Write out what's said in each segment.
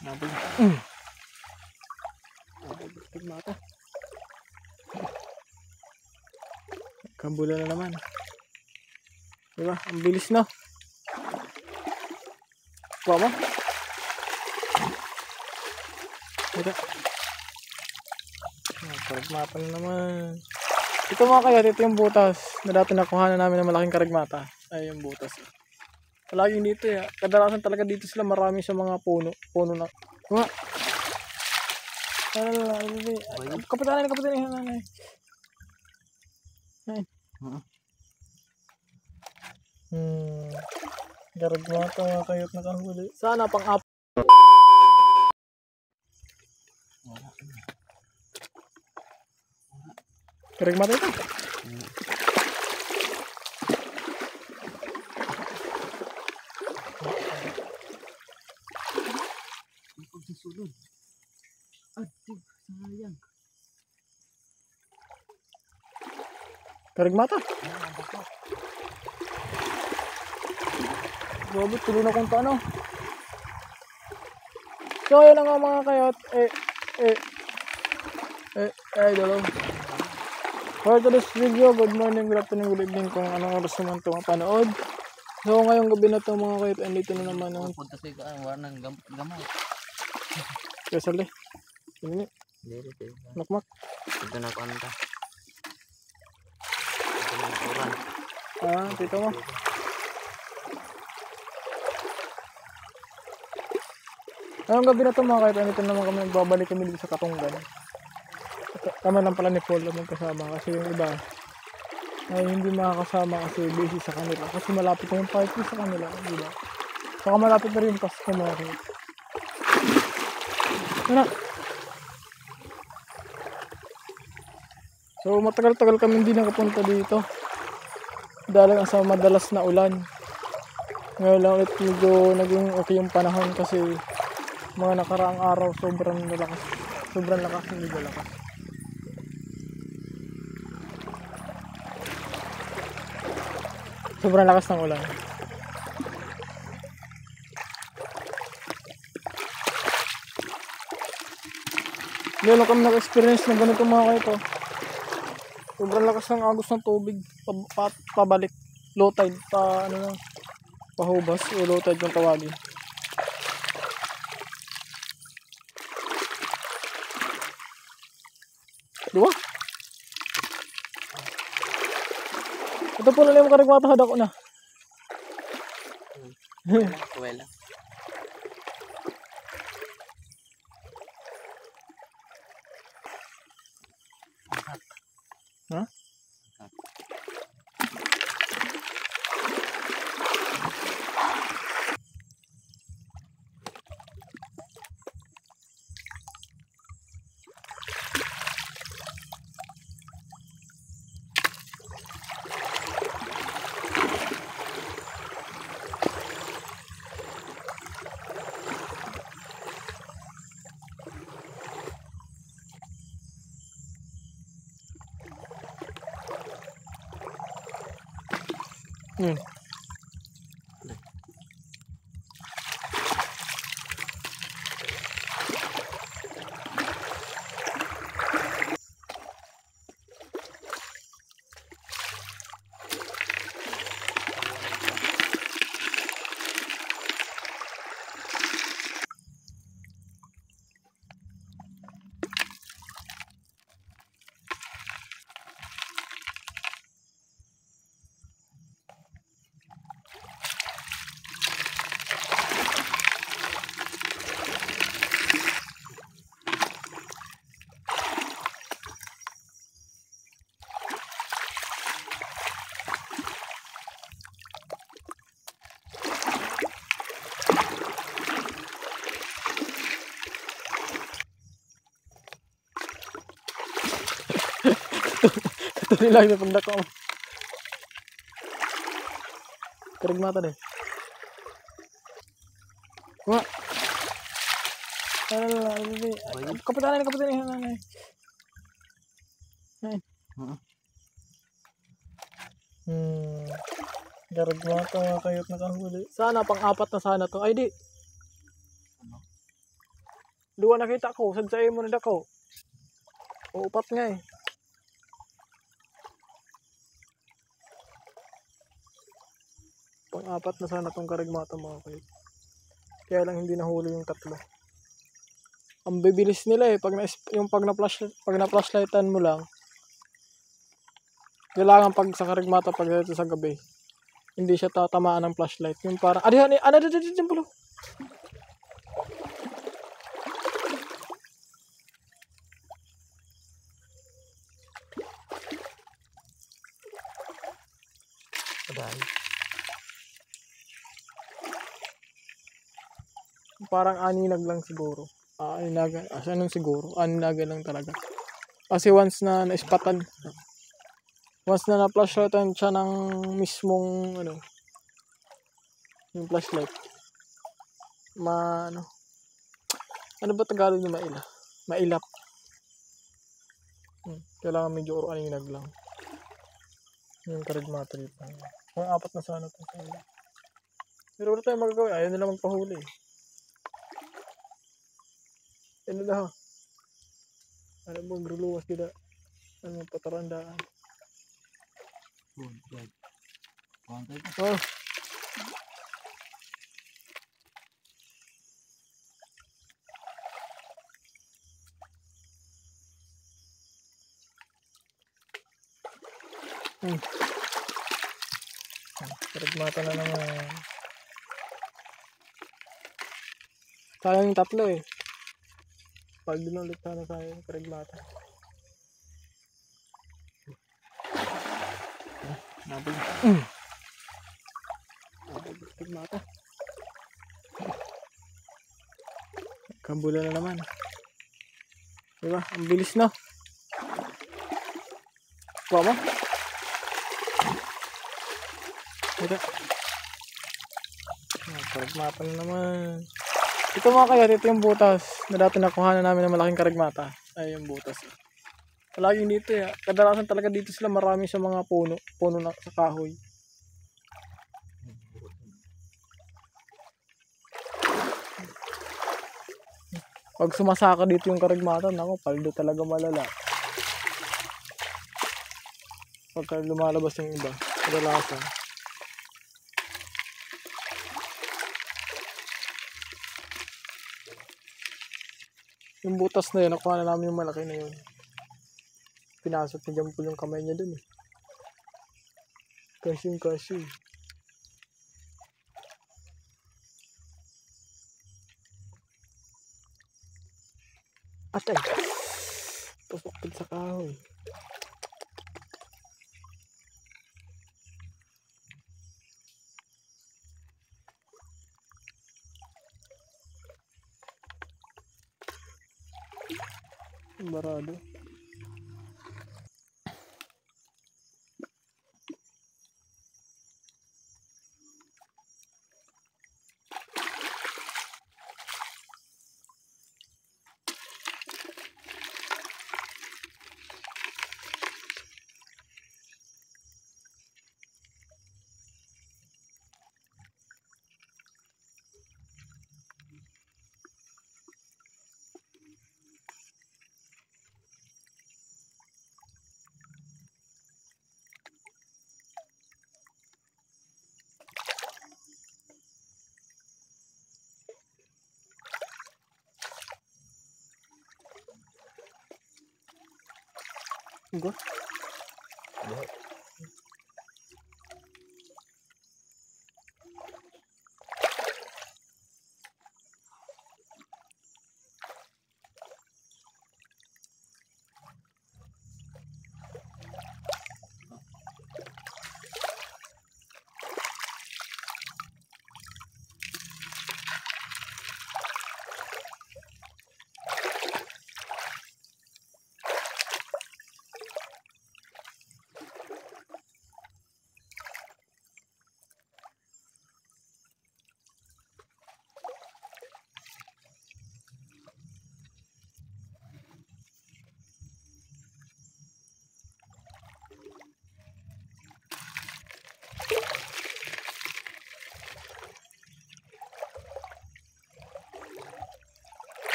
Nabog. Nabog mata. Kambula na naman. Diba? Ang bilis, no? Kuha mo? Ito. Karagmata na naman. Ito mga kayat, ito yung butas na dati nakuha na namin ng malaking karagmata. Ay, yung butas. Palaging dito eh. Kadalasan talaga dito sila marami sa mga puno. Puno na. Kuha. Kapitan na. Ay. Karagmata mga kayat nakahuli. Sana pang-up. Karagmata ito. Pagsusunod. Adik, sayang. Karagmata. Grabe, tuloy na kung paano. So, yun na nga mga kayot. Idol. For today's video, good morning, good afternoon, good evening kung anong oras naman ito mapanood. So, ngayong gabi na ito mga kayot, andito na naman ang Punta sa ikaan, warnang gamay. kasali. Ini, makmak. Ito na kanta. Ito na oran. Dito mo. Ngayong gabi na ito mga kayot, andito naman kami, nagbabalik kami dito sa Katunggan. Tama lang pala ni Paul na magkasama kasi yung iba ay hindi makakasama kasi busy sa kanila kasi malapit na yung party sa kanila, diba? Saka malapit na rin yung Pasko mga kayot. Ano? So matagal-tagal kami hindi nakapunta dito dahil nga sa madalas na ulan. Ngayon lang ulit medyo naging okay yung panahon kasi mga nakaraang araw sobrang lakas, hindi lakas. Sobrang lakas ng ulan. Hindi lang kami naka-experience ng ganito mga kayo. Sobrang lakas ng agos ng tubig. Pabalik. Low tide. Pahubas. O low tide yung tawagin. Diba? Ito po na yung karagmata hada ko na. Kuwela. Ha? Ito nila yung pagdako mo. Karagmata deh. Kuha. Kapitan na. Karagmata mga kayot nakahuli. Sana pang-apat na sana to. Ay di. Duwa nakita ko, sadsayin mo na dako. Uupat nga eh. Pang-apat na sana tong karigmata mga kayo. Kaya lang hindi nahuli yung tatlo. Ang bibilis nila eh pag na flashlightan mo lang. Kailangan pag sa karigmata pag dito sa gabi, hindi siya tatamaan ng flashlight. Yung parang dito pulo. Kadali. Parang aninag lang siguro. Anong siguro? Aninaga lang talaga. Kasi once na naispatan, once na na-flashlightan siya ng mismong, yung flashlight. Ano ba Tagalog na maila? Mailap. Kailangan medyo aninag lang. Yung karigmata dito. Kung apat na sana ito. Pero wala tayong magagawa. Ayaw nila magpahuli. Ano na ha? Ano ba, gruluwas kita? Ano, patarandaan. Oh. Karigmata na naman. Sayang yung tatlo eh. Pag dinulit sana sayang karigmata. Nabig. Karigmata. Kambula na naman. Diba? Ang bilis no? Kuha mo? Ito. Karigmata na naman. Ito mga kaya, ito yung butas na dati nakuha na namin ng malaking karigmata. Ay, yung butas. Palaging dito eh. Kadalasan talaga dito sila marami sa mga puno na sa kahoy. Pag sumasaka dito yung karigmata, nako, paldo talaga malala. Pagka lumalabas yung iba, kadalasan. Yung butas na yun, nakuha na namin yung malaki na yun. Pinasok ni Jampol yung kamay niya dun eh. Kasi. Atay! Pasok din sa kahoy. Barado. Go.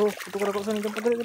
ito ko na ko sa naging padali.